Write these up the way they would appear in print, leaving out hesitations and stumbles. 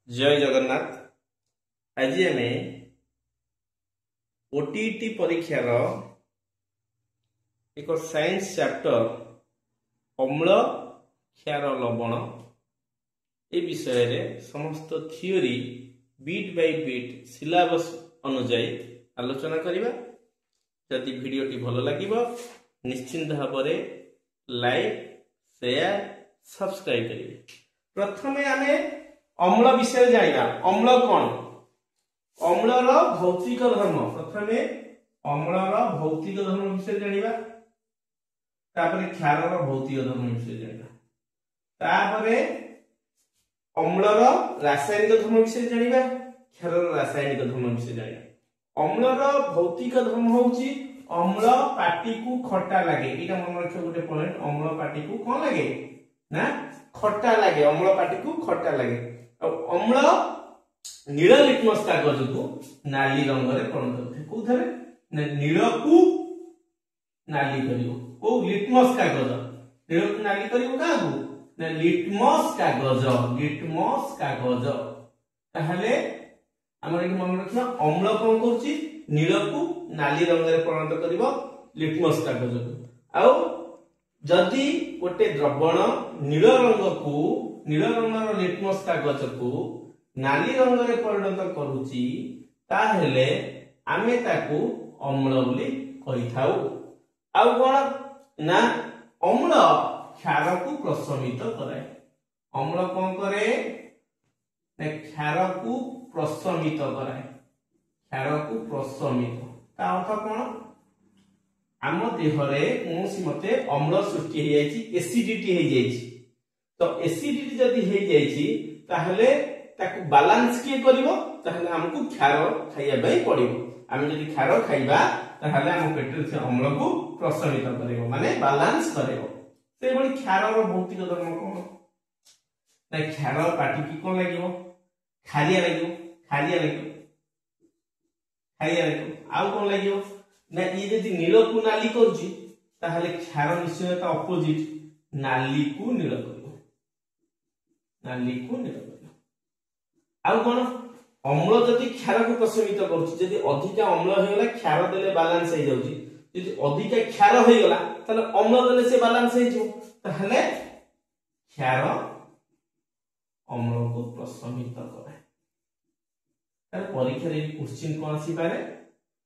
जय जगन्नाथ। आज आम ओटीटी परीक्षार एक साइंस चैप्टर अम्ल क्षार लवण ए विषय रे समस्त theory beat by beat syllabus अनुसार आलोचना करिबा। जदि वीडियोटी भल लागिबो निश्चिंत भाव लाइक शेयर सब्सक्राइब करिवे। प्रथमे आमे अम्ल विषय जानिबा। अम्ल कौन? अम्लर भौतिक धर्म। प्रथमे अम्लर भौतिक धर्म विषय जानिबा, तापरे क्षारर भौतिक धर्म विषय जानिबा, तापरे अम्लर रासायनिक धर्म विषय जानिबा, क्षारर रासायनिक धर्म विषय जानिबा। अम्लर भौतिक धर्म होउची अम्ल पाटी को खट्टा लागे। एटा मन रखियो गोटे पॉइंट। अम्ल पाटी को कोन लागे ना खट्टा लागे। अम्ल पाटी को खट्टा लागे। अम्ल नील लिटमस कागज को नाली रंग रे परिणत होते। कोथरे नील को नाली करिवो। को लिटमस कागज नील को नाली करिवो कागो ना लिटमस कागज। लिटमस कागज ताहले हमर एठी मन रखिया अम्ल कोन करछि नील को नाली रंग रे परिणत करिवो लिटमस कागज को। आउ जदि गोटे द्रवण नील रंगर लिटमस कागज को नाली रंग रे परिणत करूची ताहेले आमे ताकू अम्ल बोली कहि थाउ। आउ कोन ना अम्ल क्षार को प्रशमित करे। अम्ल कोन करे ना क्षार को प्रशमित करे। क्षार को प्रशमित ता अर्थ कोन? आम देहरे कोनसी मते अम्ल सृष्टि हे जायछि, एसिडिटी हे जायछि। तो एसिडिटी जदि हे जायछि ताहले ताकू बैलेंस के करिवो, ताहले हमकु क्षार खाइया बाई पड़िवो। आमे जदि क्षार खाइबा ताहले हम पेट रे अम्ल को प्रशमित करिवो, माने बैलेंस करिवो। से बडी क्षारर भौतिक धर्म कोन ना क्षार पाटी की कोन लागिवो खारिया लागिवो। खारिया लागिवो खारिया लागिवो। आउ कोन लागिवो ना ये जदि नील को नाली करछि ताहले क्षार निश्चय ता ऑपोजिट नाली को नील करिवो। नाली को नील करिवो। आउ कोन अम्ल जदि क्षार को प्रशमित करछि, जदि अधिक अम्ल हेला क्षार देले बैलेंस हे जाउछि। जदि अधिक क्षार हे गेला ताले अम्ल देले से बैलेंस हे जिवो। ताहले क्षार अम्ल को प्रशमित करे। ताले परीक्षा रे क्वेश्चन कोन आसी पारे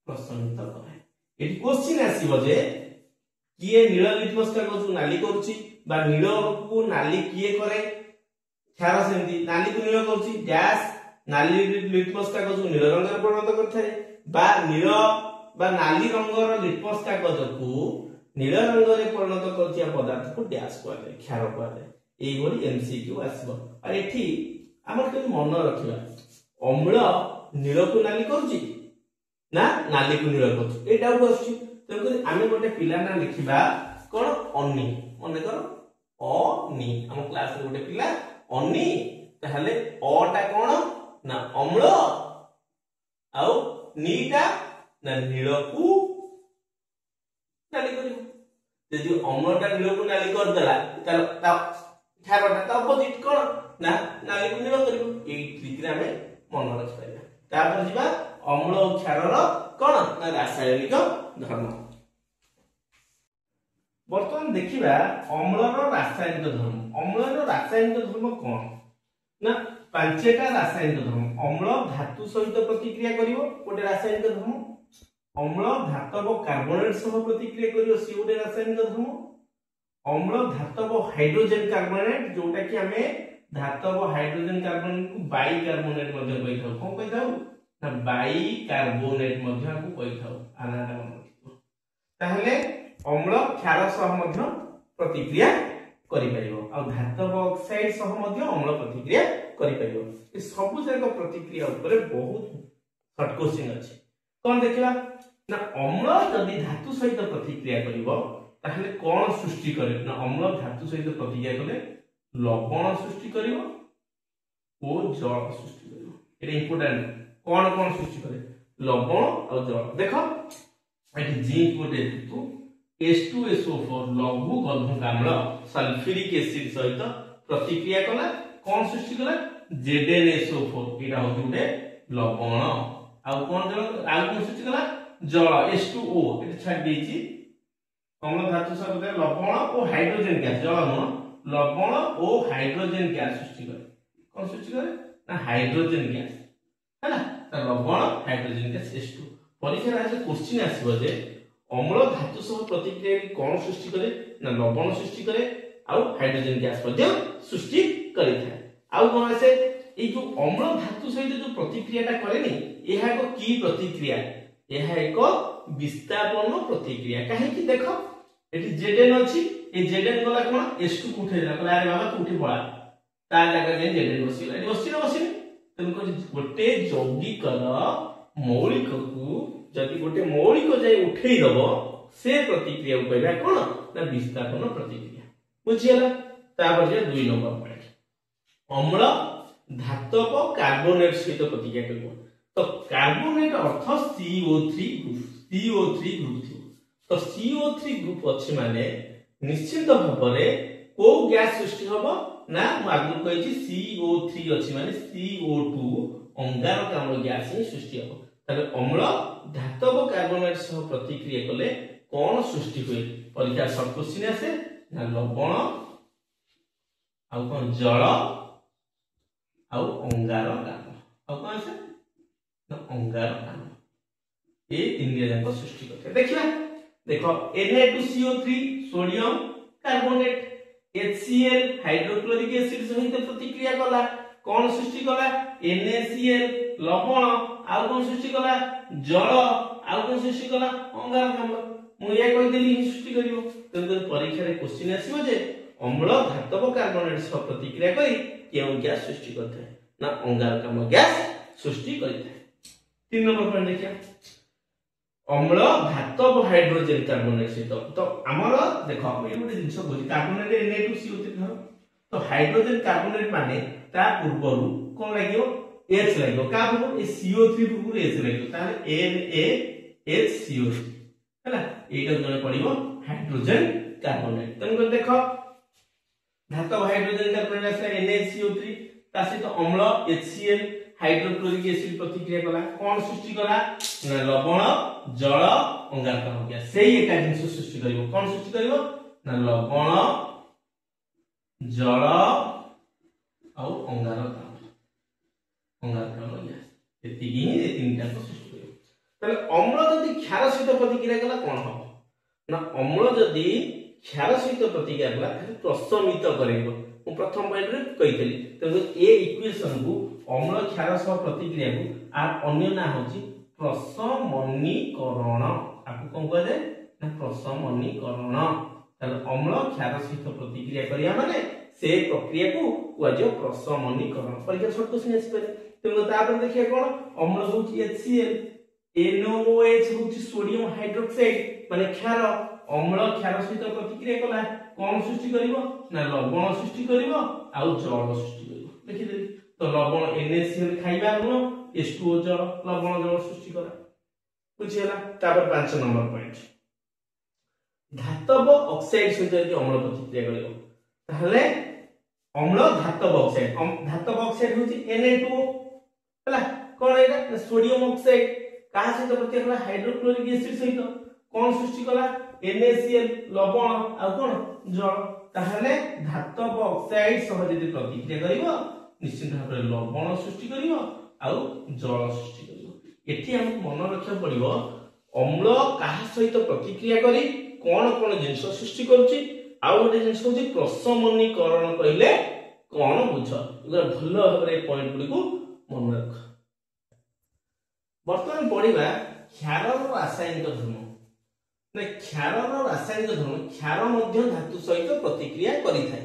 प्रशमित करे। एटी क्वेश्चन आसीबो जे किए नील लिटमस कागज को नाली करूछि बा नील को नाली किए करे। क्षार सेमती नाली को नील करूछि गैस नाली लिटमस कागज को नील रंग रे परिणत करथाय बा नील बा नाली रंगर लिटमस कागज को नील रंग रे परिणत करथिया पदार्थ को डैश कहले क्षार कहले। एई बोली एमसीक्यू आसीबो। आ एठी हमर केन मन रखिबा अम्ल नील को नाली करूछि ना नाली को नील करूछि। ए डाउट आछी। तको आमे गोटे पिला ना लिखिबा कोन अनी। मने कर अनी। हम क्लास रे गोटे पिला अनी ताहले अटा कोन ना अम्ल आउ नीटा ना नील को नाली करिवो। जदि अम्लटा नील को नाली कर देला ता क्षारटा ता ऑपोजिट कोन ना नाली को नील करिवो। एई ट्रिक रे हमें मन रखिबा। तापर जिबा अम्ल और क्षारर कोन ना रासायनिक धर्म। वर्तमान देखिबा अम्लर रासायनिक धर्म। अम्लर रासायनिक धर्म कोन ना पांचटा रासायनिक धर्म। अम्ल धातु सहित प्रतिक्रिया करिवो गोटे रासायनिक धर्म। अम्ल धातव कार्बोनेट सह प्रतिक्रिया करिवो सी गोटे रासायनिक धर्म। अम्ल धातव हाइड्रोजन कार्बोनेट जोटा कि हमें धातव हाइड्रोजन कार्बोनेट को बाई कार्बोनेट मध्ये कहिथाउ। कोन कहिथाउ ना बाई कार्बोनेट मध्ये को कहिथाउ। आनाटा मन रखिबो। ताहले अम्ल क्षार सह मध्ये प्रतिक्रिया करि परिबो आ धातव ऑक्साइड सह मध्ये अम्ल प्रतिक्रिया करि परिबो। ए सब जाक प्रतिक्रिया ऊपर बहुत शॉर्ट क्वेश्चन अछि। कोन देखिबा ना अम्ल जदि धातु सहित प्रतिक्रिया करिवो ताहले कोन सृष्टि करे ना अम्ल धातु सहित प्रतिक्रिया कले लवण सृष्टि करिवो ओ जल सृष्टि करिवो। एटा इंपोर्टेंट। कोन कोन सृष्टि करे लवण और जल। देखो एटी जिंक गोटे धातु H2SO4 लघु गंधक अम्ल सल्फ्यूरिक एसिड सहित प्रतिक्रिया कला कोन सृष्टि कला ZnSO4 एटा होती गोटे लवण आ कोन जल आ कोन सृष्टि कला जल H2O एटा छाड़ देछि अम्ल धातु सब लवण और हाइड्रोजन गैस जल न लवण और हाइड्रोजन गैस सृष्टि करे कोन सृष्टि करे ना हाइड्रोजन गैस हैला त लवण हाइड्रोजन गैस H2 परीक्षा रे क्वेश्चन आसीबो जे अम्ल धातु सब प्रतिक्रिया कोन सृष्टि करे ना लवण सृष्टि करे आउ हाइड्रोजन गैस मध्ये सृष्टि करि थाए आउ कोन आसे ए जो अम्ल धातु सहित जो प्रतिक्रियाटा करेनी एहा को की प्रतिक्रिया एहा एक विस्थापन प्रतिक्रिया काहे कि देखो एठी Zn अछि ए Zn गला कोन H2 को उठे जाला अरे बाबा तू उठी पळा ता जगह जे Zn बसिला एठी बसिना बसिनी तनको गोटे यौगिकर मौलिक को जदि गोटे मौलिक जाय उठेई दबो से प्रतिक्रिया को कहबा कोन ना विस्थापन प्रतिक्रिया बुझियला तापर जे 2 नंबर पॉइंट अम्ल धातव कार्बोनेट सहित प्रतिक्रिया करबो तो कार्बोनेट अर्थ CO3 ग्रुप थी तो CO3 ग्रुप अछि माने निश्चित भाबरे को गैस सृष्टि होबो ना आगु कहिछि CO3 अछि माने CO2 अंगारक अम्ल गैस ही सृष्टि होबो तबे अम्ल धातव कार्बोनेट सह प्रतिक्रिया कले कोन सृष्टि होय परीक्षा शॉर्ट क्वेश्चन आसे ना लवण आ कोन जल आ अंगारक आ कोन आसे ना अंगारक ए तीन जाक सृष्टि करते देखिबा देखो Na2CO3 sodium carbonate HCl hydrochloric acid सहित प्रतिक्रिया कला कोन सृष्टि कला NaCl लवण आ कोन सृष्टि कला जल आ कोन सृष्टि कला अंगारक अम्ल मु या कहि देली सृष्टि करिवो त परीक्षा रे क्वेश्चन आसीबो जे अम्ल धातव कार्बोनेट सह प्रतिक्रिया करी केउ गैस सृष्टि करथे ना अंगारक अम्ल गैस सृष्टि करथे 3 नंबर पॉइंट देखिया अम्ल धातव हाइड्रोजन कार्बोनेट सहित तो हमर देखो ए गोटे जिंस बोली कार्बोनेट Na2CO3 धर तो हाइड्रोजन कार्बोनेट माने ता पूर्वरु कोन लागियो H लागियो का पूर्व ए CO3 पूर्व H लागियो ताले NaHCO3 हैला एटा जने पडिबो हाइड्रोजन कार्बोनेट तनको देखो धातव हाइड्रोजन कार्बोनेट आसे NaCO3 ता सहित अम्ल HCl हाइड्रोक्लोरिक एसिड प्रतिक्रिया कला कोन सृष्टि कला ना लवण जल अंगारक अम्ल गैस सेही एका जिंस सृष्टि करिवो कोन सृष्टि करिवो ना लवण जल आ अंगारक अम्ल गैस एतिकी ए तीनटा को सृष्टि करिवो तले अम्ल जदि क्षार सहित प्रतिक्रिया कला कोन हो ना अम्ल जदि क्षार सहित प्रतिक्रिया कला प्रशमित करेबो मु प्रथम पॉइंट रे कहितली त ए इक्वेशन को अम्ल क्षार सह प्रतिक्रिया को आ अन्य ना होची प्रशमनीकरण आपको कोन कह दे ना प्रशमनीकरण तले अम्ल क्षार सहित प्रतिक्रिया करिया माने से प्रक्रिया को कुआजो प्रशमनीकरण परीक्षा छोट क्वेश्चन आसी पारे त तापर देखिया कोन अम्ल होची HCl NOOH होची सोडियम हाइड्रोक्साइड माने क्षार अम्ल क्षार सहित प्रतिक्रिया कला कोन सृष्टि करिवो ना लवण सृष्टि करिवो आ जल सृष्टि करिवो देखि दे तो लवण NaCl खाइबा नुनो H2O जल लवण जल सृष्टि करा बुझियला तापर 5 नंबर पॉइंट धातव ऑक्साइड सहित यदि अम्ल प्रतिक्रिया करिवो ताहले अम्ल धातव ऑक्साइड होची Na2O हला कोन एटा सोडियम ऑक्साइड का सहित प्रतिक्रिया कला हाइड्रोक्लोरिक एसिड सहित कोन सृष्टि कला NaCl लवण आ कोन जल ताहले धातव ऑक्साइड सह यदि प्रतिक्रिया करिवो निश्चित भाव रे लवण सृष्टि करिवो आ जल सृष्टि करिवो एठी हम मन रखिया पड़िवो अम्ल काहा सहित प्रतिक्रिया करी कोन कोन जिंस सृष्टि करूची आ गोटे जिंस होची प्रशमनीकरण कहिले कोन बुझ एगरा भलो भाबरे पॉइंट गुडी को मन रख वर्तमान पढिबा क्षारर रासायनिक धर्म ने क्षारर रासायनिक धर्म क्षार मध्य धातु सहित प्रतिक्रिया करि थाए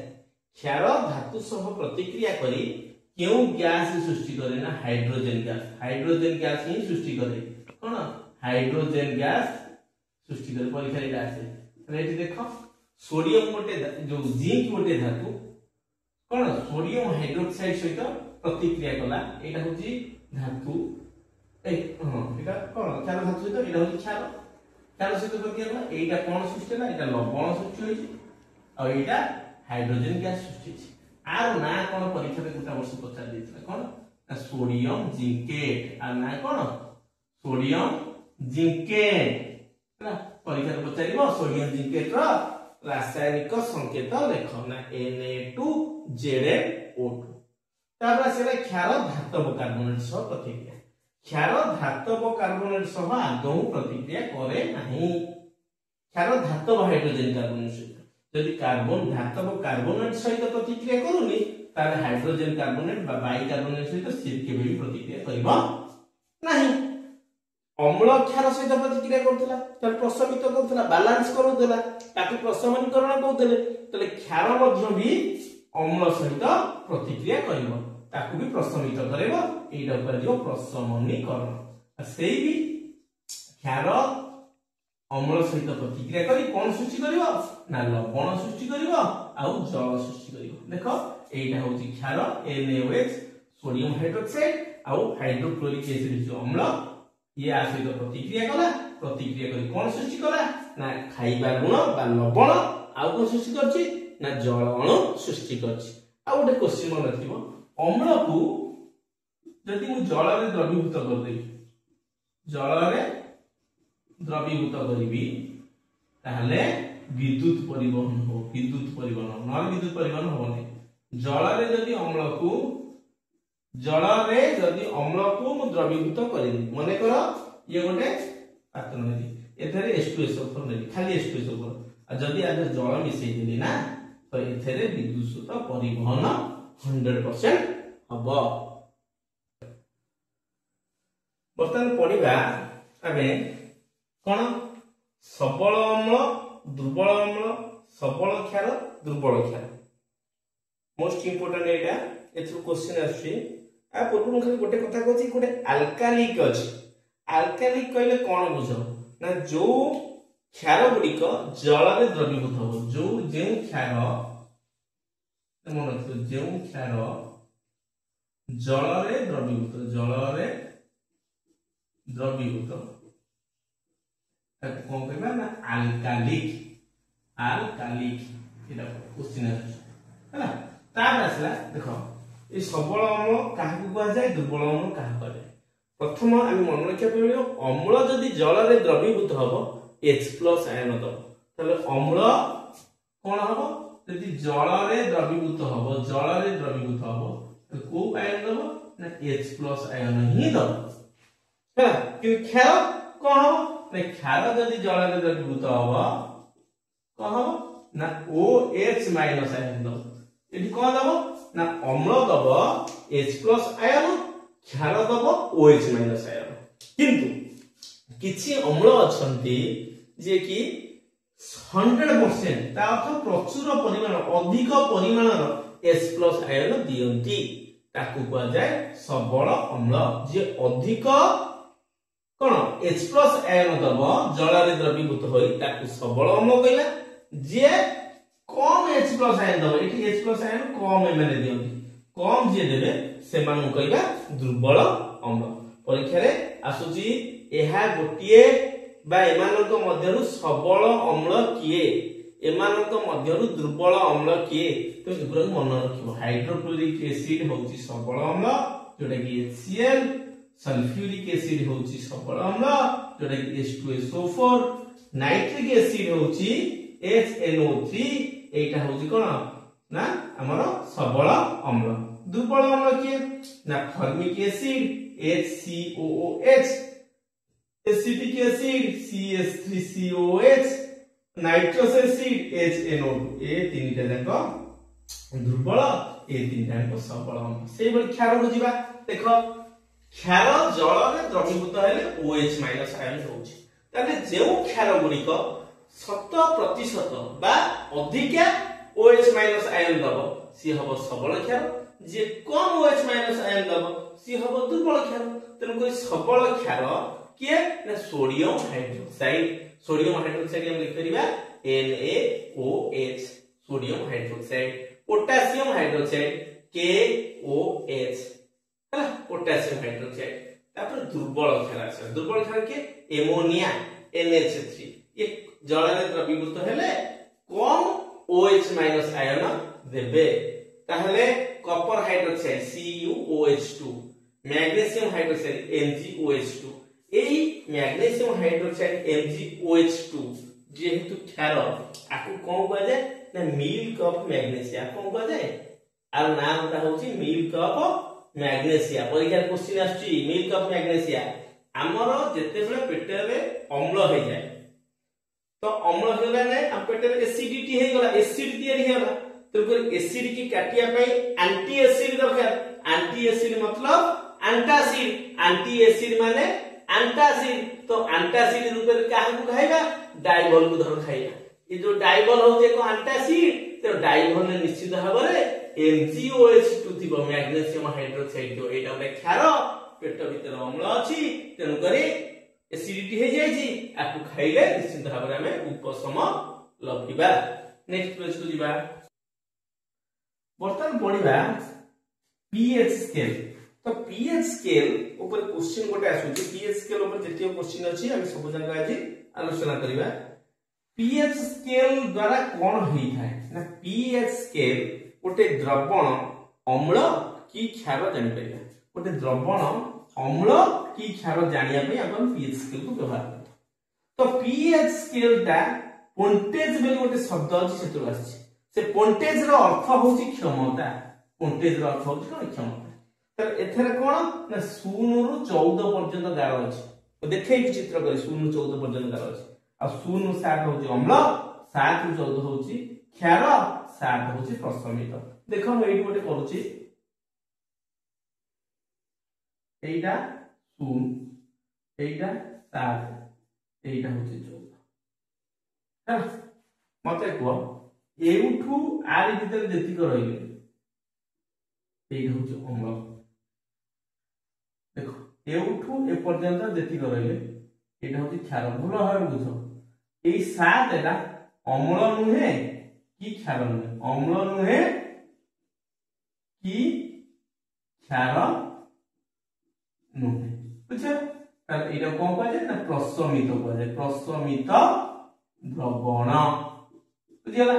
क्षार धातु सह प्रतिक्रिया करी केउ गैस सृष्टि करे ना हाइड्रोजन गैस ही सृष्टि करे कोन हाइड्रोजन गैस सृष्टि करे परीक्षा रे आसे रेडी देखो सोडियम गोटे जो जिंक गोटे धातु कोन सोडियम हाइड्रोक्साइड सहित प्रतिक्रिया कला एटा होची धातु ए हां एटा कोन क्षार धातु सहित एटा होची क्षार सहित प्रतिक्रिया कला एटा कोन सृष्टि ना एटा लवण सृष्टि होची आ एटा हाइड्रोजन गैस सृष्टि होची आर ना कोन परीक्षा रे गुटा वर्ष पचार दिथले कोन सोडियम जिंकेट आर ना कोन सोडियम जिंकेट ना परीक्षा रे पचारिबो सोडियम जिंकेट रो रासायनिक संकेत लेख ना Na2ZnO2 तापर सेला क्षार धातव कार्बोनेट सह प्रतिक्रिया क्षार धातव कार्बोनेट सह आदौ प्रतिक्रिया करे नाही क्षार धातव हाइड्रोजन कार्बोनेट सहित यदि कार्बन धातव कार्बोनेट सहित प्रतिक्रिया करूनी ताले हाइड्रोजन कार्बोनेट बा बाई कार्बोनेट सहित सिर के भी प्रतिक्रिया करबा नाही अम्ल क्षार सहित प्रतिक्रिया करथला ताले प्रशमित करथला बैलेंस करथला ताकि प्रशमनीकरण कहतले ताले क्षार मध्य भी अम्ल सहित प्रतिक्रिया करिवो ताकू भी प्रशमित करेबो एटा पर जो प्रशमनीकरण सेही भी क्षार अम्ल सहित प्रतिक्रिया करी कोन सृष्टि करिवो ना लवण सृष्टि करिवो आ जल सृष्टि करिवो देखो एटा होची क्षार NaOH सोडियम हाइड्रोक्साइड आ हाइड्रोक्लोरिक एसिड जो अम्ल ये आ सहित प्रतिक्रिया करी कोन सृष्टि कला ना खाइबा गुण बा लवण आ कोन सृष्टि करछि ना जल अणु सृष्टि करछि आ गोटे क्वेश्चन मन रखिबो अम्ल को यदि मु जल रे द्रवीभूत कर देबी जल रे द्रवीभूत करिबी ताहले विद्युत परिवहन हो विद्युत परिवहन होने जल रे यदि अम्ल को मु द्रवीभूत करिबी माने कर ये गोटे पात्र नेली एथरे H2SO4 नेली खाली H2SO4 आ जदि आगे जल मिसै देली ना तो एथरे विद्युत परिवहन 100% हबो बर्तमान पढिबा आमे कोन सबल अम्ल दुर्बल अम्ल सबल क्षार दुर्बल क्षार मोस्ट इंपोर्टेंट एटा एथु क्वेश्चन आछि आ पूर्व खाली गोटे कथा कहछि गोटे अल्कालिक अछि अल्कालिक कहले कोन बुझो ना जो क्षार गुडिक जल रे द्रवीभूत हो जो जे क्षार मन रखो जो क्षार जल रे द्रवीभूत ताको कोन कहबा ना अल्कालिक एटा क्वेश्चन हैला तार आसला देखो ए सबल अम्ल काहा को जाय दुर्बल अम्ल काहा करे प्रथम आम मन रखा पड़ो अम्ल जदि जल रे द्रवीभूत हबो H+ आयन दब तले अम्ल कोन हबो यदि जल रे द्रवीभूत हबो तो को आयन दब ना H+ आयन ही दब है कि क्षार कोन हबो ना क्षार जदि जल रे द्रवीभूत हबो कोन हबो ना OH- आयन दब एठी कोन दब ना अम्ल दब H+ आयन क्षार दब OH- आयन किंतु किछि अम्ल अछंती जे कि 100% ता अर्थ प्रचुर परिमाण अधिक परिमाण H+ आयन दियंती ताकू को जाय सबल अम्ल जे अधिक कोन H+ आयन दब जल रे द्रवीभूत होई ताकू सबल अम्ल कहला जे कम H+ आयन दब एठी H+ आयन कम माने दियंती कम जे देबे से मानु कहला दुर्बल अम्ल परीक्षा रे आसुची एहा गोटिए बा एमानक मध्यरु सबल अम्ल किए एमानक मध्यरु दुर्बल अम्ल किए तो एगुरा मन रखिबो हाइड्रोक्लोरिक एसिड होची सबल अम्ल जोटा कि HCl सल्फ्यूरिक एसिड होची सबल अम्ल जोटा कि H2SO4 नाइट्रिक एसिड होची HNO3 एटा होची कोन ना हमर सबल अम्ल दुर्बल अम्ल किए ना formic acid HCOOH acetic acid CH3COOH nitrous acid HNO2 ए तीनटा जाको दुर्बल ए तीनटा जाको सबल अम्ल सेही बल क्षार को जिबा देखो क्षार जल रे द्रवीभूत हेले OH- आयन होउची ताले जेउ क्षार गुडिक 100% बा अधिका OH- आयन दब सी हबो सबल क्षार जे कम OH- आयन दब सी हबो दुर्बल क्षार तनु कोइ सबल क्षार किए ना सोडियम हाइड्रोक्साइड हम लिख परिबा NaOH sodium hydroxide potassium hydroxide KOH हला पोटेशियम हाइड्रोक्साइड तापर दुर्बल क्षार के एमोनिया NH3 ये जल रे द्रवीभूत हेले कम OH- आयन देबे ताहले copper hydroxide CuOH2 magnesium hydroxide MgOH2 एई मैग्नीशियम हाइड्रोक्साइड MgOH2 जेहेतु क्षार आकु कोन कह जाय ना मिल्क ऑफ मैग्नीशिया कोन कह जाय आर नामटा होची मिल्क ऑफ मैग्नीशिया परीक्षा क्वेश्चन आछी मिल्क ऑफ मैग्नीशिया हमर जेते बेले पेटरे अम्ल हो जाय तो अम्ल होला नै हम पेटरे एसिडिटी हे गला एसिड तयारी होला तो एसिड की काटिया पई एंटी एसिड दरकार एंटी एसिड मतलब एंटी एसिड माने एंटासिड तो एंटासिड रूप में काहे को खाइबा डाइबल को धर खाइबा ये जो डाइबल हो जे को एंटासिड तो डाइबल ने निश्चित भाबरे MgOH2 थिबो मैग्नीशियम हाइड्रोक्साइड जो एटा बे क्षार पेट भीतर अम्ल अछि तेनु करे एसिडिटी हे जाय छी आकु खाइले निश्चित भाबरे हमें उपशम लभिबा नेक्स्ट पेज को जिबा बर्तन पढिबा pH स्केल तो pH स्केल ऊपर क्वेश्चन गोटे आसुची pH स्केल ऊपर जतियो क्वेश्चन अछि हम सब जन आज आलोचना करिबा pH स्केल द्वारा कोन होई थाए ना pH स्केल गोटे द्रवण अम्ल की क्षार जानि परिबा गोटे द्रवण अम्ल की क्षार जानिया पई अपन pH स्केल को व्यवहार करतो तो pH स्केल ता पोंटेज बेली गोटे शब्द अछि सेतो आछि से पोंटेज रो अर्थ होची क्षमता पोंटेज रो अर्थ होची क्षमता तर एथरे कोन ना 0 रु 14 पर्यंत गार अछि तो देखै कि चित्र करी 0 रु 14 पर्यंत गार अछि आ 0 रु 7 होची अम्ल 7 रु 14 होची क्षार 7 होची प्रशमित देखो हम एई गोटे करूची एइटा 0 एइटा 7 एइटा होची 14 हा मते को एउठू आरि भीतर जेति को रहिले एइटा होची अम्ल देखो एउठू ए पर्यंत जेति को रहिले एटा होची क्षार भूल भाबे बुझो एई 7 एटा अम्ल नुहे की क्षार नुहे अम्ल नुहे की क्षार नुहे बुझो त एटा कोन कहै ना प्रशमित कहै प्रशमित द्रवण बुझियला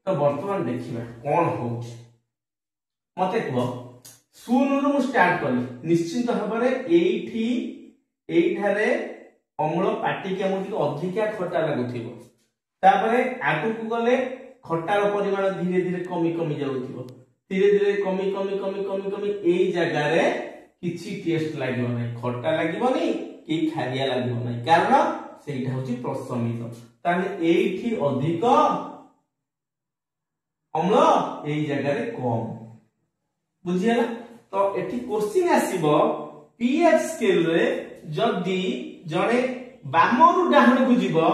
तो वर्तमान देखिबा कोन होउछ मते को 0 रु स्टार्ट करी निश्चित भाबरे एठारे अम्ल पाटी के मुठी अधिका खट्टा लागुथिबो तापरे आगु को गले खट्टार परिमाण धीरे धीरे कमी कमी जाउथिबो धीरे धीरे कमी एई जगह रे किछि टेस्ट लागिबो नै खट्टा लागिबो नै कि खारिया लागिबो नै कारण सेइटा होची प्रशमित ताने एठी अधिक अम्ल एई जगह रे कम बुझियला तो एठी क्वेश्चन आसीबो pH स्केल रे जदी जणे बामरु डाहण को जीवो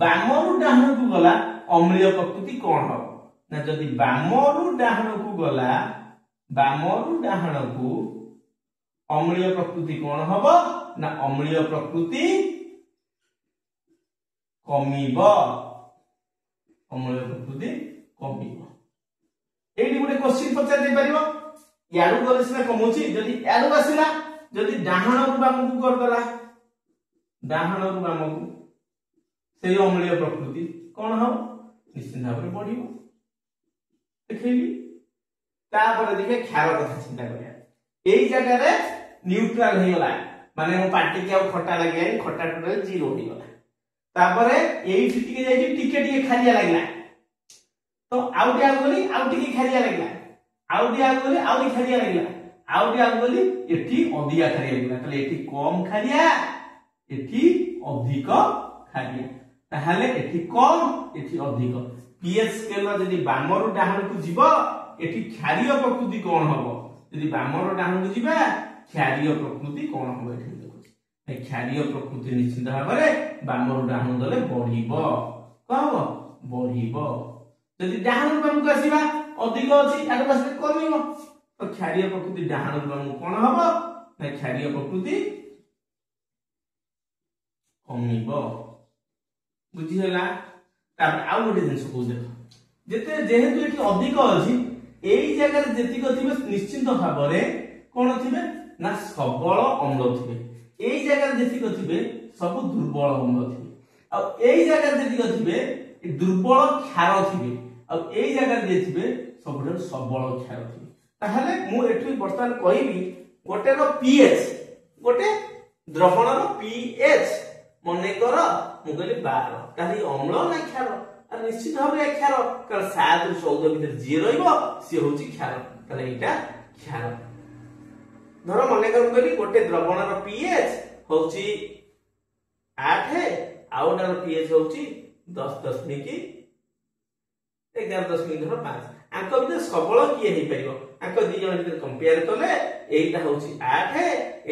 बामरु डाहण को गला अम्लीय प्रकृति कोन हो ना जदी बामरु डाहण को गला बामरु डाहण को अम्लीय प्रकृति कोन हबो ना अम्लीय प्रकृति कमिबो अम्लीय प्रकृति कमिबो एडी गुटे क्वेश्चन पचार दे परिबो याडू गले सिना कमउची जदी याडू आसिला जदी डाहण रु बाम को कर दला डाहण रु बाम को सेई अम्लीय प्रकृति कोन हो निश्चित भाबरे बढ़िबो देखैली तापर देखे क्षार कथा चिंता करिया एई जगह रे न्यूट्रल हे गला माने मो पार्टी के खट्टा लागिया खट्टा टोटल 0 हो गला तापरे एई टिके जाई टिके खारिया लागला तो आउटी आगोली आउटी की खारिया लागला आउटी आगोली आउटी खारिया लागला आउटी आगोली एठी अधिका खारिया लागला तले एठी कम खारिया एठी अधिक खारिया ताहाले एठी कम एठी अधिक pH स्केल मा जदी बामरु डाहण को जीव एठी क्षारीय प्रकृति कोन हबो जदी बामरु डाहण को जीवा क्षारीय प्रकृति कोन हबो एठी देखो ए क्षारीय प्रकृति निश्चित भाबरे बामरु डाहण दले बढ़िबो कहबो बढ़िबो जदी डाहण बाम को आसीबा अधिक अछि आडो पासे कमिबो तो क्षारीय प्रकृति डाहण बाम कोन हबो ना क्षारीय प्रकृति कमिबो बुझी होला तापर आउ गोटे जिंस को देखो जेते जेहेतु एठी अधिक अछि एई जगह रे जेति को थिबे निश्चित भाबरे कोन थिबे ना सबल अम्ल थिबे एई जगह रे जेति को थिबे सब दुर्बल अम्ल थिबे आ एई जगह रे जेति को थिबे दुर्बल क्षार थिबे आ एई जगह रे थिबे सबुठ सबल क्षार थी ताहले मु एठु वर्तमान कहबी गोटे रो पीएच गोटे द्रवण रो पीएच मने कर मु कहली 12 ताहले अम्ल ना क्षार आ निश्चित भाव रे क्षार कारण 7 रु 14 भीतर जे रहइबो से होची क्षार ताहले एटा क्षार धर मने कर कहली गोटे द्रवण रो पीएच होची 8 आउटर पीएच होची 10.11.5 आंक भीतर सबल किए हे परिबो आंक दी जण भीतर कंपेयर कले एटा होची 8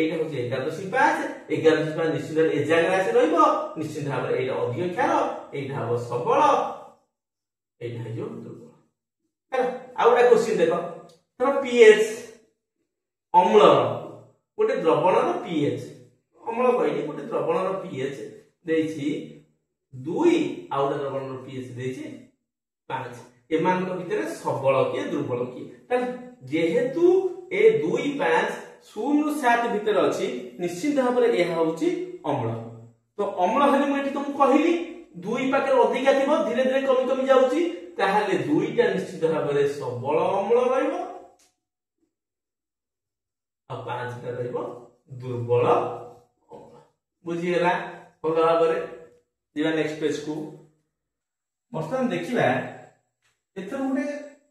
एटा होची 11.5 11.5 निश्चित ए जागा आसे रहइबो निश्चित भाव रे एटा अधिक क्षार एटा हबो सबल एटा जो दुर्बल है आउटा क्वेश्चन देखो तर पीएच अम्ल गोटे द्रवण रो पीएच अम्ल कहली गोटे द्रवण रो पीएच देछि 2 आउटा द्रवण रो पीएच देछि 5 एमान को भीतर सबल के दुर्बल के त जेहेतु ए 2 5 0 7 भीतर अछि निश्चित भाव रे एहा होछि अम्ल तो अम्ल हले म एठी तुम कहली 2 पाकर अधिका थिबो धीरे धीरे कमी कमी जाउछि ताहाले 2 टा निश्चित भाव रे सबल अम्ल रहइबो आ 5 टा रहइबो दुर्बल अम्ल बुझि गेला भल भाव रे दिबा नेक्स्ट पेज को वर्तमान देखिबा एथर गोटे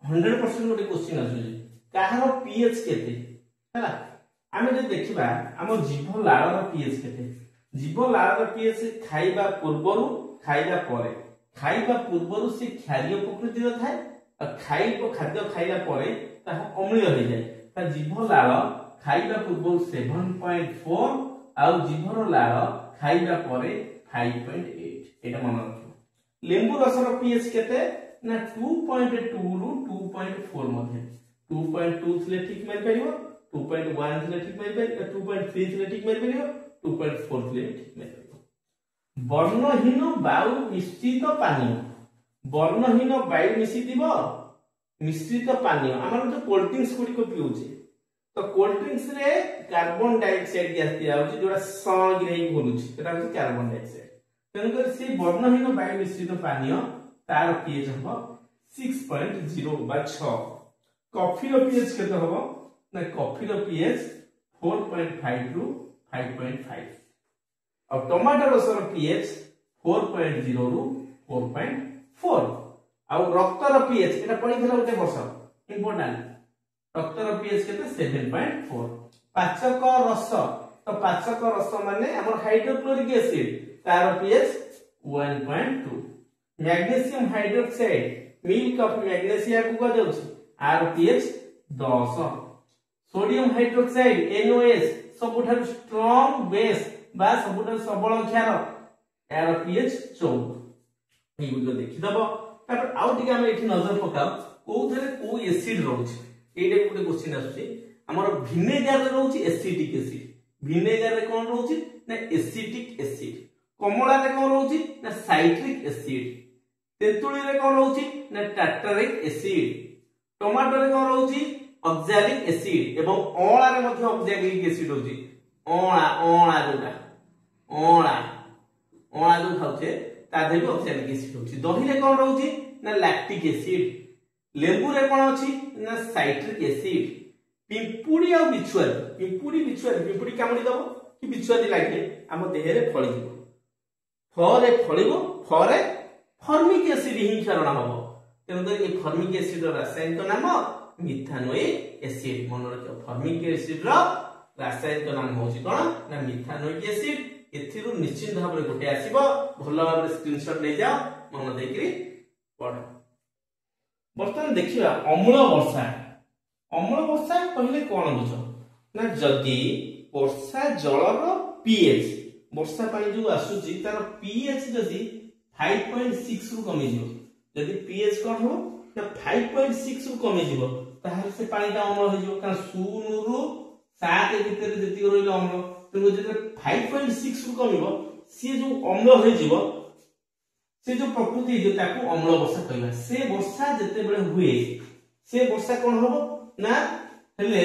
100% गोटे क्वेश्चन आछुजी काहर पीएच केते हैला आमे जे देखिबा हम जीव लाळ रो पीएच केते जीव लाळ रो पीएच खाइबा पूर्वरु खाइबा पूर्वरु से क्षारीय प्रकृति रो थाए आ खाइबो खाद्य खाइला परे ता अम्लीय हो जाय ता जीव लाळ खाइबा पूर्वरु 7.4 आ जीव रो लाळ खाइबा परे 5.8 एटा मन रखियो लेंबु रस रो पीएच केते ना 2.2 रु 2.4 मध्ये 2.2 थिले ठीक मारि परिबो 2.1 थिले ठीक मारि परिबो 2.3 थिले ठीक मारि परिबो 2.4 थिले ठीक मारि परिबो वर्णहीन वायु मिश्रित पानी वर्णहीन वायु मिश्रितबो मिश्रित पानी हमर जो कोल्ड ड्रिंक्स गुडी को पिउचे तो कोल्ड ड्रिंक्स रे कार्बन डाइऑक्साइड गैस दिया होची जोडा संग रे बोलुची एटा होची कार्बन डाइऑक्साइड तेनकर से वर्णहीन वायु मिश्रित पानी तार पीएच हबो 6.0 बा 6 कॉफी रो पीएच केते हबो ना कॉफी रो पीएच 4.5 रु 5.5 और टमाटर रस रो पीएच 4.0 रु 4.4 और रक्त रो पीएच एटा पढि थला गोटे वर्ष इंपोर्टेंट रक्त रो पीएच केते 7.4 पाचक रस तो पाचक रस माने हमर हाइड्रोक्लोरिक एसिड तार pH 1.2 magnesium hydroxide milk of magnesia को कह जाउछ आर पीएच 10 सोडियम हाइड्रोक्साइड NOS सबुठार स्ट्रांग बेस बा सबुठार सबल क्षार यार पीएच 14 ई गुलो देखि दबो तापर आउ टिके हम एठी नजर पकाउ कोथरे को एसिड रहउछ एटे गुटे क्वेश्चन आछी हमर विनेगर रे रहउछ एसिटिक एसिड विनेगर रे कोन रहउछ ना एसिटिक एसिड कमला रे कोन रहउछ ना साइट्रिक एसिड तेंतुली रे कोन रहउछि ना टार्टारिक एसिड टमाटो रे कोन रहउछि ऑक्सैलिक एसिड एवं ओळा रे मध्ये ऑक्सैलिक एसिड होछि ओळा जो खाउछे ता देबे ऑक्सैलिक एसिड होछि दही रे कोन रहउछि ना लैक्टिक एसिड लेबू रे कोन अछि ना साइट्रिक एसिड पिंपुडी आ पिंपुडी कामडी दबो कि बिछुआदी लागे हम देह रे फळी फरे फळिबो फरे फॉर्मिक एसिड ही क्षरण हबो तेनु ए फॉर्मिक एसिड रो रासायनिक नाम मिथानोइक एसिड मन रखियो फॉर्मिक एसिड रो रासायनिक नाम होछि कोन ना मिथानोइक एसिड एथिरु निश्चित भाव रे गोटे आसीबो भलो भाव रे स्क्रीनशॉट ले जाओ मन देकरी पढ बर्तन देखिबा अम्ल वर्षा कहले कोन बुझो ना जदी वर्षा जल रो पीएच वर्षा पानी जो आसुची तार पीएच जदी 5.6 रु कमी जिवो जदी पीएच कोन हो ना 5.6 रु कमी जिवो ताहार से पानी ता अम्ल हो जिवो कारण 0 रु 7 भीतर जति रोइलो अम्ल तो जदी 5.6 रु कमीबो से जो अम्ल हो जिवो से जो प्रकृति जो ताको अम्ल वर्षा कहबा से वर्षा जते बेले हुए से वर्षा कोन होबो ना हेले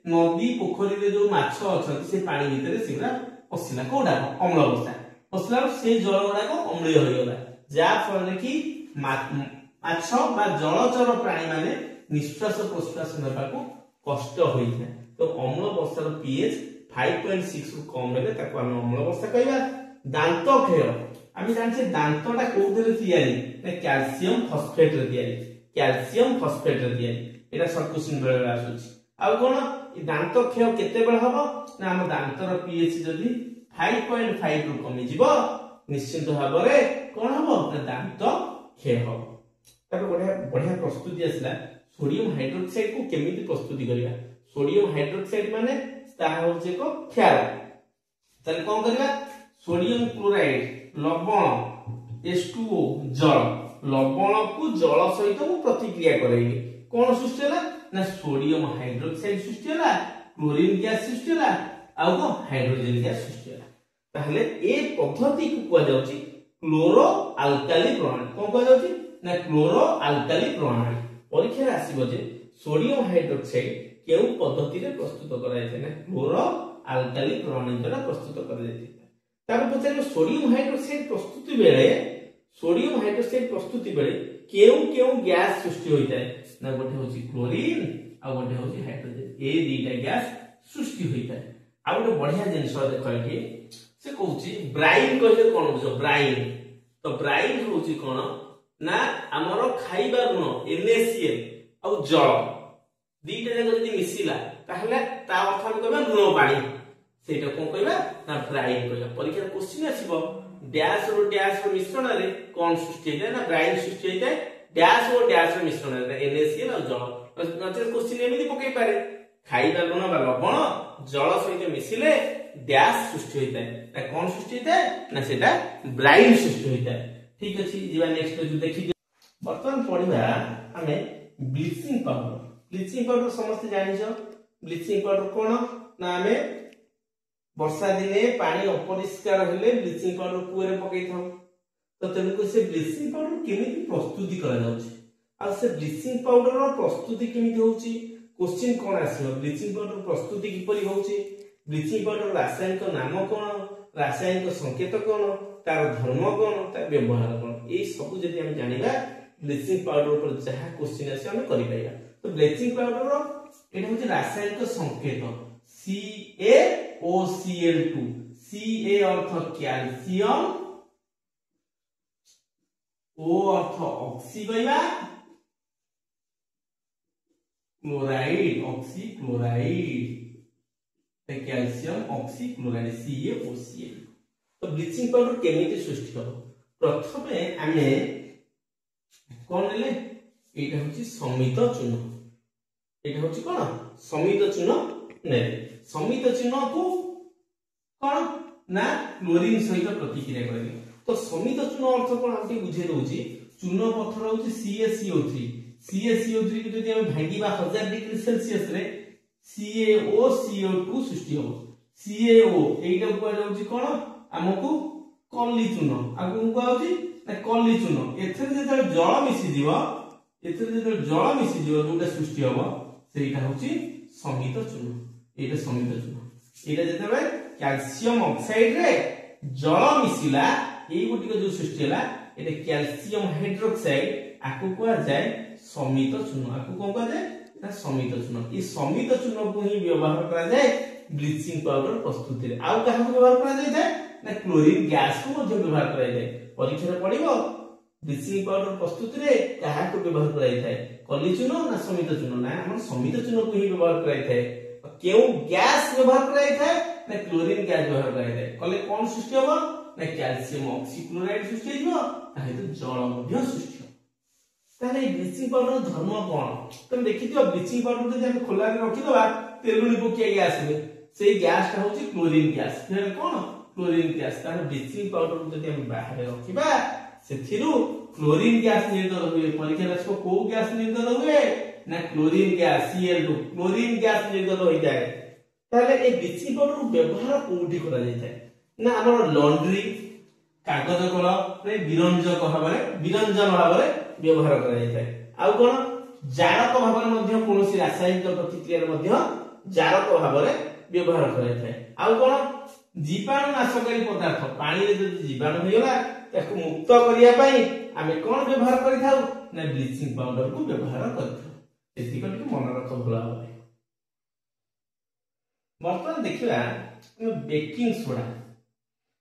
नदी पोखरी रे जो माछ अछन से पानी भीतर सिगरा पसिला कोडा अम्ल वर्षा पसिला से जल गुडा को अम्लीय हो गला जा फल कि माछ बा जलचर प्राणी माने निश्वास प्रश्वास नेबा को कष्ट होई थाए। तो अम्ल वर्षार पीएच 5.6 रु कम हेले ताको हम अम्ल वर्षा कहबा। दांत क्षय आम जानछे दांतटा कोउथरे तयारी ना कैल्शियम फॉस्फेट रे तयारी, कैल्शियम फॉस्फेट रे तयारी। एटा सब क्वेश्चन बेले आसुची। आ कोन ई दांत क्षय केते बेल हबो ना हम दांतर पीएच जदी 5.5 रु कमी जिवो निश्चित भाबरे कोन हबो ना दांत क्षय हबो। तब बढ़िया बढ़िया प्रस्तुति आसला सोडियम हाइड्रोक्साइड को केमिति प्रस्तुति करिया। सोडियम हाइड्रोक्साइड माने ताहा होचे को क्षार। तले कोन करिया सोडियम क्लोराइड लवण H2O जल लवण को जल सहित मु प्रतिक्रिया करैली कोन सृष्टि होला ना सोडियम हाइड्रोक्साइड सृष्टि होला, क्लोरीन गैस सृष्टि होला आ को हाइड्रोजन गैस सृष्टि होला। ताहले ए पद्धति को कुआ जाउची क्लोरो अल्काली प्रणाली। कोन कुआ जाउची ना क्लोरो अल्काली प्रणाली। परीक्षा रे आसीबो जे सोडियम हाइड्रोक्साइड केउ पद्धति रे प्रस्तुत कराय छै ना क्लोरो अल्काली प्रणाली द्वारा प्रस्तुत करा जाय छै। तार पछे सोडियम हाइड्रोक्साइड प्रस्तुति बेले सोडियम हाइड्रोक्साइड प्रस्तुति बेले केउ केउ गैस सृष्टि होई जाय ना गोटे होची क्लोरीन आ गोटे होची हाइड्रोजन। ए दीटा गैस सृष्टि होई जाय। आ गोटे बढ़िया जिंस देखो एठी से कहूची ब्राइन कहले कोन बुझो ब्राइन। तो ब्राइन होची कोन ना हमरो खाइबा गुण NaCl आ जल दीटा जक जदी मिसिला ताहले ता अर्थ हम कहबा लुण पानी। सेटा कोन कहबा ना ब्राइन कहबा। परीक्षा क्वेश्चन आसीबो डैश रो मिश्रण रे कोन सृष्टि होय ना ब्राइन सृष्टि होय जाय डैश रो मिश्रण रे NaCl आ जल। नचर क्वेश्चन एमिति पकई पारे खाइबा गुण बा लवण जल सहित मिसिले डैश सृष्टि होय जाय ता कोन सृष्टि होय जाय ना सेटा ब्राइन सृष्टि होय जाय। ठीक अछि जीवा नेक्स्ट जो देखि वर्तमान पढिबा हमें ब्लीचिंग पाउडर। ब्लीचिंग पाउडर समस्त जानिछो ब्लीचिंग पाउडर कोन ना हमें वर्षा दिने पानी अपरिष्कार हेले ब्लीचिंग पाउडर कुएरे पकई थाउ। तो तेनको से ब्लीचिंग पाउडर केमिति प्रस्तुति करा जाउछि आ से ब्लीचिंग पाउडर रो प्रस्तुति केमिति होउछि क्वेश्चन कोन आसीबो ब्लीचिंग पाउडर प्रस्तुति किपरि होउछि, ब्लीचिंग पाउडर रासायनिक नाम कोन, रासायनिक संकेत कोन, तार धर्म कोन, तार व्यवहार कोन, ए सब जदि हम जानिबा ब्लीचिंग पाउडर पर जहा क्वेश्चन आसी हम करि पाइबा। तो ब्लीचिंग पाउडर रो एटा होछि रासायनिक संकेत CaOCl2। Ca अर्थ कैल्शियम, O अर्थ ऑक्सी कहबा chloride oxy chloride calcium oxy chloride CaOCl। तो ब्लीचिंग पाउडर केमिति सृष्टि हो प्रथमे आमे कोन ले एटा होची समित चूर्ण। एटा होची कोन समित चूर्ण ने समित चूर्ण को कोन ना क्लोरीन सहित प्रतिक्रिया करबे। तो समित चूर्ण अर्थ कोन हम बुझे दउची चूर्ण पत्थर होची CaCO3। CaCO3 को जदि हम भांगीबा 1000 डिग्री सेल्सियस रे CaOCO2 सृष्टि हो। CaO एटा को जाउची कोन हमकु कल्ली चूर्ण आगु को आउची ना कल्ली चूर्ण। एथरे जेतले जल मिसि दिबो जोटा सृष्टि हबो सेटा होची समित चूर्ण। एटा समित चूर्ण। एटा जेतले कैल्शियम ऑक्साइड रे जल मिसिला एई गुटिक जो सृष्टि हला एटा कैल्शियम हाइड्रोक्साइड आकु को जाय समित चूर्ण। आकु को जाय ना समित चूर्ण। ई समित चूर्ण को ही व्यवहार करा जाय ब्लीचिंग पाउडर प्रस्तुति रे। आउ काहा को व्यवहार करा जाय ना क्लोरीन गैस को मध्य व्यवहार करा जाय। परीक्षा रे पढिबो ब्लीचिंग पाउडर प्रस्तुति रे काहा को व्यवहार करा जाय कल्ली चूर्ण ना समित चूर्ण ना हम समित चूर्ण को ही व्यवहार करा जाय। केउ गैस व्यवहार करा जाय ना क्लोरीन गैस व्यवहार करा जाय कले कोन सृष्टि हबो ना कैल्शियम ऑक्सीक्लोराइड सृष्टि हिबो ताहे तो जल मध्य सृष्टि हो। ताले ब्लीचिंग पाउडर धर्म कोन तुम देखिथियो ब्लीचिंग पाउडर जदि हम खोला रे रखि दबा तेलुनी पोकिया गैस हे सेई गैस ता होची क्लोरीन गैस। फेर कोन क्लोरीन गैस तार ब्लीचिंग पाउडर जदि हम बाहर रखिबा सेथिरु क्लोरीन गैस निर्गत हुए। परीक्षा रसको को गैस निर्गत हुए ना chlorine gas Cl2 chlorine gas निर्गत होई जाय। ताले ए ब्लीचिंग पाउडर व्यवहार कोठी करा जाय थाए ना हमर लॉन्ड्री कागज कल रे विरंजक भाबरे व्यवहार करा जाय थाए। आ कोन जारक भाबरे मध्ये कोनोसी रासायनिक प्रतिक्रिया रे मध्ये जारक भाबरे व्यवहार करा जाय थाए। आ कोन जीवाणुनाशकारी पदार्थ पानी रे जदि जीवाणु होइला ताको मुक्त करिया पई आमे कोन व्यवहार करि थाउ ना ब्लीचिंग पाउडर को व्यवहार करि थाउ। एतिक मन रख भल भाव। बर्तमान देखा बेकिंग सोडा।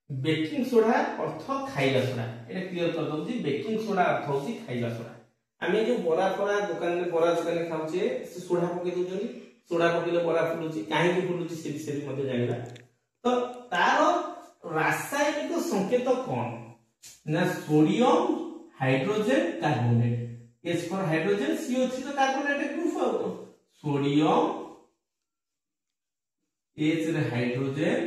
बेकिंग सोडा अर्थ खाइबा सोडा, ये क्लियर कर दउची। बेकिंग सोडा अर्थ होची खाइबा सोडा। आमे जो बरा फरा दुकान में बरा दुकान खाउचे से सोडा पके दउचनी, सोडा पकेले बरा फुलुची, काहे की फुलुची से विषय मध्ये जानिबा। तो तार रासायनिक संकेत कोन ना sodium hydrogen carbonate. H for hydrogen, CO3 तो कार्बोनेट ग्रुप हो। सोडियम H रे हाइड्रोजन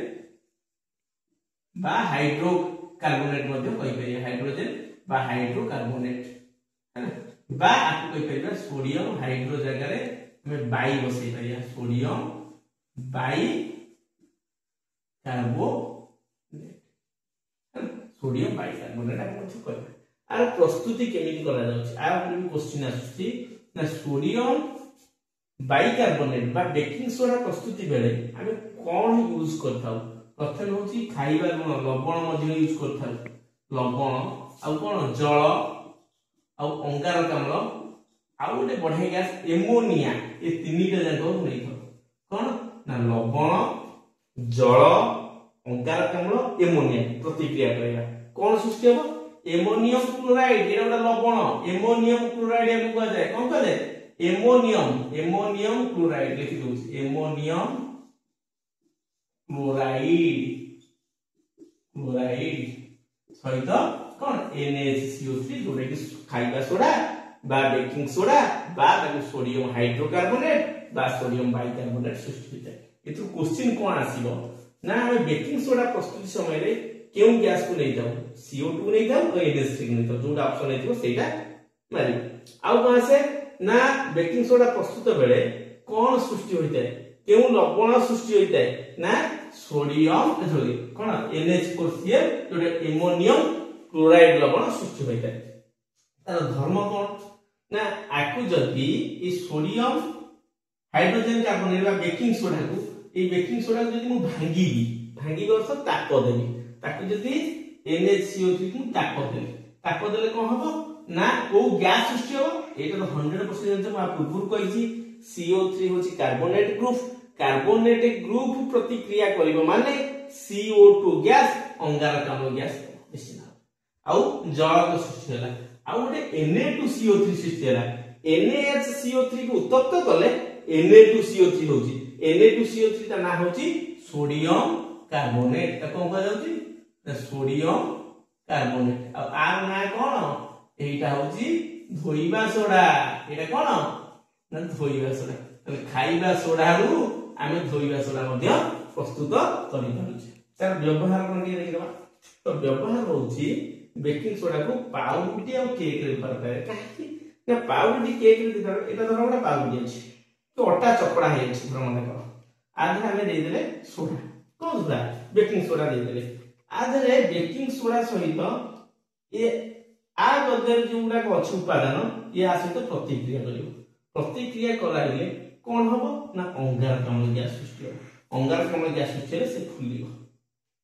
बा हाइड्रोकार्बोनेट मध्ये कहि परिया, हाइड्रोजन बा हाइड्रोकार्बोनेट है बा आपको कहि परिया सोडियम हाइड्रो जगह रे हमें बाई बसै परिया, sodium by carbonate, sodium by carbonate आपको कहबा। आर प्रस्तुति केमिति करा जाउछि आ ऊपर भी क्वेश्चन आछि ना सोडियम बाइकार्बोनेट बा बेकिंग सोडा प्रस्तुति बेले आमे कोन यूज करथाउ। प्रथम होछि खाइबा लवण, लवण मध्ये यूज करथाउ, लवण आ कोन जल आ अंगारकाम्ल आ गोटे बढ़िया गैस एमोनिया, ये तीनटा जाको नै थाउ कोन ना लवण जल अंगारकाम्ल एमोनिया प्रतिक्रिया करबा कोन सृष्टि हो एमोनियम क्लोराइड। एटा गोटे लवण एमोनियम क्लोराइड हमको कह जाय कोन कह जाय एमोनियम, एमोनियम क्लोराइड लिखि दउछि, एमोनियम क्लोराइड, क्लोराइड सहित कोन NaCO3 जोडे कि खाइबा सोडा बा बेकिंग सोडा बा ताकु सोडियम हाइड्रोकार्बोनेट बा सोडियम बाइकार्बोनेट सृष्टि होय। एतु क्वेश्चन कोन आसीबो ना हम बेकिंग सोडा प्रस्तुति समय रे केउ गैस को नै जाऊ, CO2 नै जाऊ और NH3 नै जाऊ, जोडा ऑप्शन हेतिबो सेटा मारि। आउ कोन से ना बेकिंग सोडा प्रस्तुत बेले कोन सृष्टि होइतै, केउ लवण सृष्टि होइतै ना सोडियम सॉरी कोन NH4Cl जोडे एमोनियम क्लोराइड लवण सृष्टि होइतै। तार धर्म कोन ना आकु जदी ई सोडियम हाइड्रोजन कार्बोनेट बा बेकिंग सोडा को ई बेकिंग सोडा जदी मु भांगी वर्ष ताप देबी, ताकु जदी NaCO3 को ताप देले कोन हबो ना को गैस सृष्टि हो। एटा तो 100% जंत मा पूर्व कहिछि CO3 होछि कार्बोनेट ग्रुप, कार्बोनेट ग्रुप प्रतिक्रिया करिवो माने CO2 गैस अंगारकाम्ल गैस बेसी ना आउ जल को सृष्टि होला, आउ गोटे Na2CO3 सृष्टि होला। NaHCO3 को उत्तप्त कले Na2CO3 होछि, Na2CO3 ता ना होछि सोडियम कार्बोनेट, ता कोन कह जाउछि ना सोडियम कार्बोनेट। आ आर ना कोन एटा होछि धोइबा सोडा, एटा कोन ना धोइबा सोडा। त खाइबा सोडा रु आमे धोइबा सोडा मध्ये प्रस्तुत करि पारुछे। सर व्यवहार कोन के देखिबा तो व्यवहार होछि बेकिंग सोडा को पाउडर और केक रे व्यवहार करे। काहे ना पाउडर केक रे व्यवहार एटा धर गोटा पाउडर अछि तो अटा चपड़ा हे अछि प्रमाण कर आधे हमें दे देले सोडा कोन सोडा बेकिंग सोडा दे देले आधे बेकिंग सोडा सहित ये आ गदर जोडा को अछि उपादान ये आसे तो प्रतिक्रिया करियो, प्रतिक्रिया कराइले कोन हबो ना अंगारकाम्ल गैस सृष्टि हो। अंगारकाम्ल गैस सृष्टि से फुलियो,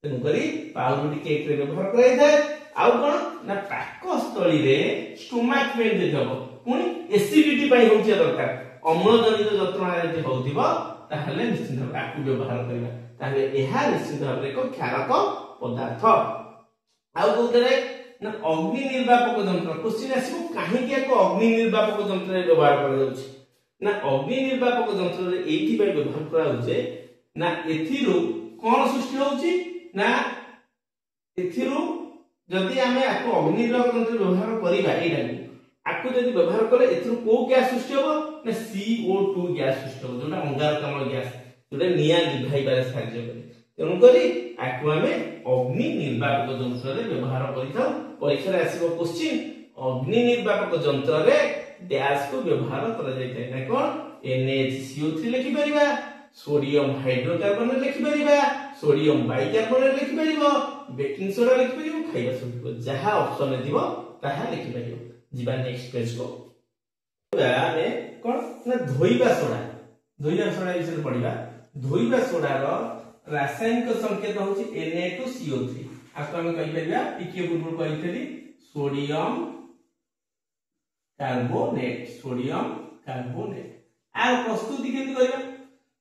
तेनु करी पाउडर केक रे व्यवहार कराइ थाए। आउ कोन ना पाकस्थली रे स्टोमाक पेन देखबो पुनी एसिडिटी पाई होउछि दरकार, अम्लजनित जंत्रणा जे होउथिबो ताहले निश्चित भाबे आकु व्यवहार करिबा, ताहले एहा निश्चित भाबे एक क्षारक पदार्थ। आउ कोतरे ना अग्नि निर्वापक यंत्र क्वेश्चन आसीबो काहे कि को अग्नि निर्वापक यंत्र रे व्यवहार करा जाउछि ना अग्नि निर्वापक यंत्र रे एठी बाय व्यवहार करा होउछे ना एथिरु कोन सृष्टि होउछि ना एथिरु जदि हमें आको अग्नि निर्वापक यंत्र व्यवहार करिबा एटा आको जदि व्यवहार करे एथिरु को गैस सृष्टि होबो ना CO2 गैस सृष्टि होबो जोटा अंगारकाम्ल गैस जोटा निया लिभाई बारे साहाय्य करे। तेनु करी आको हमें अग्नि निर्वापक यंत्र रे व्यवहार करिथाउ। परीक्षा रे आसीबो क्वेश्चन अग्नि निर्वापक यंत्र रे डैश को व्यवहार करा जायते ना कोन NaCO3 लिखि परिबा, सोडियम हाइड्रोकार्बोनेट लिखि परिबा, सोडियम बाइकार्बोनेट लिखि परिबो, बेकिंग सोडा लिखि परिबो, खाइबा सोडा जहा ऑप्शन दिबो ताहा लिखि परिबो। जीवा नेक्स्ट पेज को आमे कोन ना धोइबा सोडा विषय पढिबा। धोइबा सोडा रो रासायनिक संकेत होछि Na2CO3 आको हम कहि परिबा टिके पूर्व कहितली सोडियम कार्बोनेट, सोडियम कार्बोनेट आ प्रस्तुति केमि करबा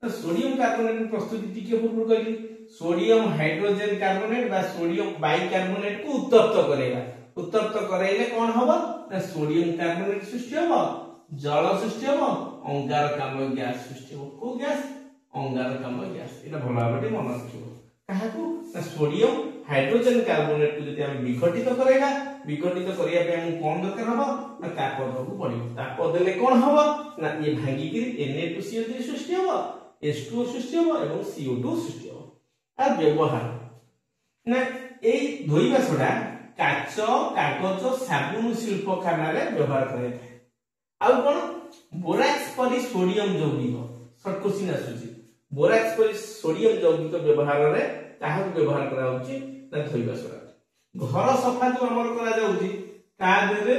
तो सोडियम कार्बोनेट प्रस्तुति टिके पूर्व कहली सोडियम हाइड्रोजन कार्बोनेट बा सोडियम बाइकार्बोनेट को उत्तप्त करेगा उत्तप्त कराइले कोन हबो ना सोडियम कार्बोनेट सृष्टि हबो जल सृष्टि हबो अंगारकाम्ल गैस सृष्टि हबो को गैस अंगारकाम्ल गैस एटा भलो भाबे मन रखिबो काहाकू ना सोडियम हाइड्रोजन कार्बोनेट को जदि हम विघटित करेगा विघटित करिया पे हम कोन दरकार हबो ना ताप दबु पड़िबो ताप देले कोन हबो ना ये भांगी कि Na2CO3 सृष्टि हबो H2O सृष्टि हबो एवं CO2 सृष्टि हबो आ व्यवहार ना एई धोइबा सोडा काच कागज साबुन शिल्प खाना रे व्यवहार करे आ कोन बोराक्स परि सोडियम यौगिक शॉर्ट क्वेश्चन आसुची बोराक्स परि सोडियम यौगिक व्यवहार रे ताहा व्यवहार करा होची ना धोइबा सोडा घर सफा जो हमर करा जाउची ता देरे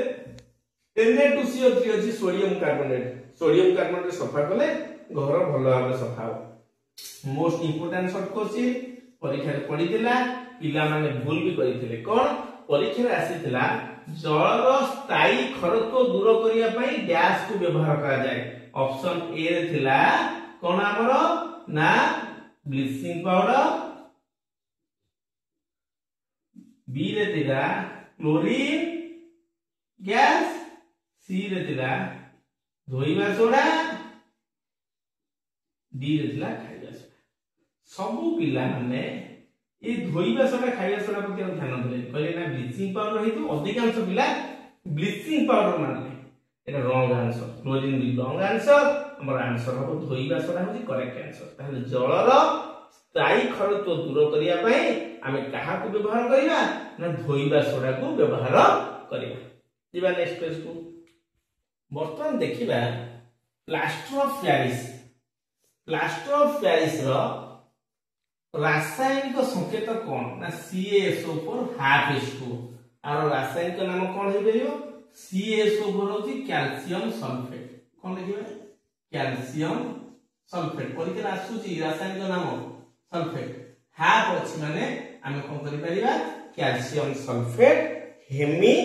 Na2CO3 अछि सोडियम कार्बोनेट सफा कले घर भलो भाबे सफा हो मोस्ट इंपोर्टेंट शॉर्ट क्वेश्चन परीक्षा रे पड़ी दिला पिला माने भूल भी करिथिले कोन परीक्षा रे आसीथिला जलर स्थायी खरत्व दूर करिया पई गैस को व्यवहार करा जाय ऑप्शन ए रे थिला कोन हमरो ना ब्लीचिंग पाउडर बी रे थिला क्लोरीन गैस सी रे थिला धोइबा सोडा डी रे थिला खाइबा सोडा सबु पिला माने ए धोइबा सोडा खाइबा सोडा पर ध्यान देले कहले ना ब्लीचिंग पाउडर हेतु अधिकांश पिला ब्लीचिंग पाउडर मानले एटा रॉन्ग आंसर क्लोरीन भी रॉन्ग आंसर हमर आंसर हो धोइबा सोडा होची करेक्ट आंसर ताहले जलर स्थायी खरत्व दूर करिया पई आमे काहा को व्यवहार करिबा ना धोइबा सोडा को व्यवहार करिबा दिबा नेक्स्ट पेज को बर्तमान देखिबा प्लास्टर ऑफ पेरिस रो रासायनिक संकेत कोन ना CaSO4 हाफ H2 आरो रासायनिक नाम कोन हे परियो CaSO4 होची कैल्शियम सल्फेट कोन लिखिबा कैल्शियम सल्फेट परीक्षा आसुची रासायनिक नाम सल्फेट हाफ अछि माने आमे कोन करि परिबा calcium sulphate Hemy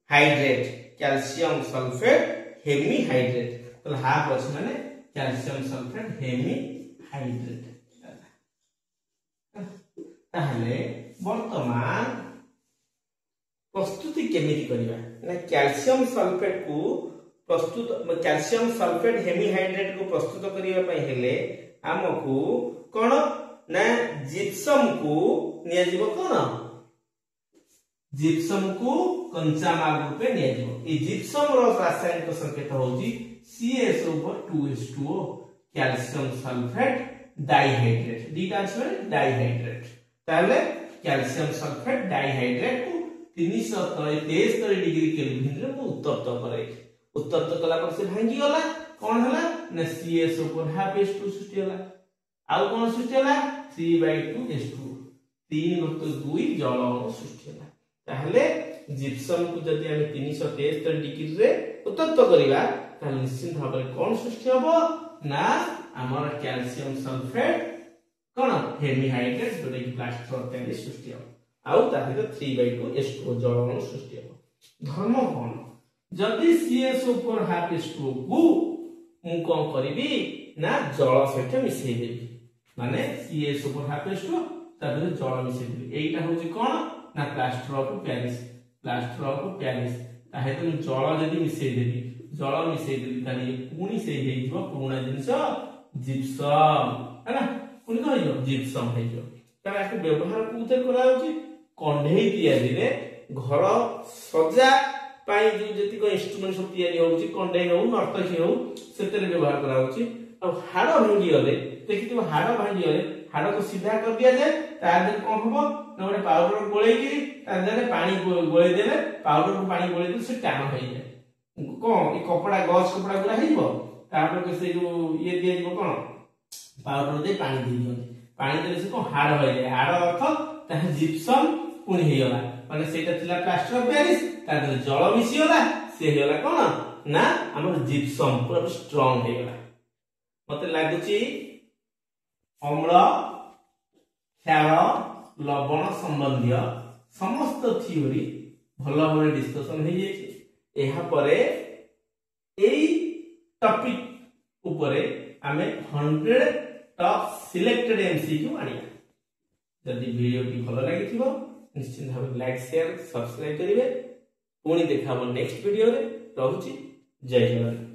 hydrate calcium sulphate hemihydrate तो हाफ अछि माने कैल्शियम सल्फेट हेमी हाइड्रेट ताहले वर्तमान प्रस्तुति केमिति करिबा ना कैल्शियम सल्फेट को प्रस्तुत कैल्शियम सल्फेट हेमी हाइड्रेट को प्रस्तुत करिबा पई हेले हमकु कोन ना जिप्सम को निया जीवो कोन जिप्सम को कंचा माल रूपे निया जीवो ए जिप्सम रो रासायनिक संकेत होची CaSO4 कैल्शियम सल्फेट डाइहाइड्रेट दीटा अछि डाइहाइड्रेट ताले कैल्शियम सल्फेट डाइहाइड्रेट को 373 डिग्री केल्विन रे उत्तप्त करे उत्तप्त कला पर से भांगी गला कोन हला ना CaSO4 हाफ H2 सृष्टि होला आउ कोन सृष्टि होला 3/2 H2 3/2 जल अणु सृष्टि होला ताहले जिप्सम को जदि हम 373 डिग्री रे उत्तप्त करिबा ताले निश्चित भाव रे कोन सृष्टि हबो ना हमर कैल्शियम सल्फेट कोन हेमी हाइड्रेट जोटा कि प्लास्टर ऑफ पेरिस सृष्टि हो आउ ताहे 3/2 H2O जल अणु सृष्टि हो धर्म कोन जदि CaSO4 हाफ H2O को मु कोन करबी ना जल सहित मिसै देबी माने CaSO4 हाफ H2O ताबे जल मिसै देबी एटा होची कोन ना प्लास्टर ऑफ पेरिस ताहे तो जल जदि मिसै देबी जल मिसै देबी ताले पुणी से हे जिवो पुराना जिंस जिप्सम है ना पुणी तो हे जिप्सम हे जो तार आकु व्यवहार कुते करा होची कंढेई तयारी रे घर सजा पाई जो जति को इंस्ट्रूमेंट सब तयारी होची कंढेई हो नर्तकी हो सेतरे व्यवहार करा होची अब हाड़ भांगी गले देखितो हाड़ भांगी गले हाड़ को सीधा कर दिया जाए तार दे कोन हबो ना ओरे पाउडर गोळेई कि तार दे पानी गोळेई देले पाउडर को पानी गोळेई दे से टाण होई जाए कोन ई कपड़ा गछ कपड़ा गुरा हेइबो तापर के से जो ये दिया जीवो कोन पाउडर दे पानी दे दियो पानी देले से कोन हाड़ होई जाए हाड़ अर्थ ता जिप्सम पुणी हे गला माने सेटा थिला प्लास्टर ऑफ पेरिस ता दे जल मिसी गला से हे गला कोन ना हमर जिप्सम पूरा स्ट्रांग हे गला मते लागुची अम्ल क्षार लवण संबंधी समस्त थ्योरी भलो भाबरे डिस्कशन हे जेछि एहा परे एई टॉपिक उपरे आमे 100 टॉप सिलेक्टेड एमसीक्यू आनिया। जदि वीडियो टी भलो लागि थिबो निश्चित भाव लाइक शेयर सब्सक्राइब करिवे। पुणी देखा नेक्स्ट वीडियो रे। रहूची जय जगन्नाथ।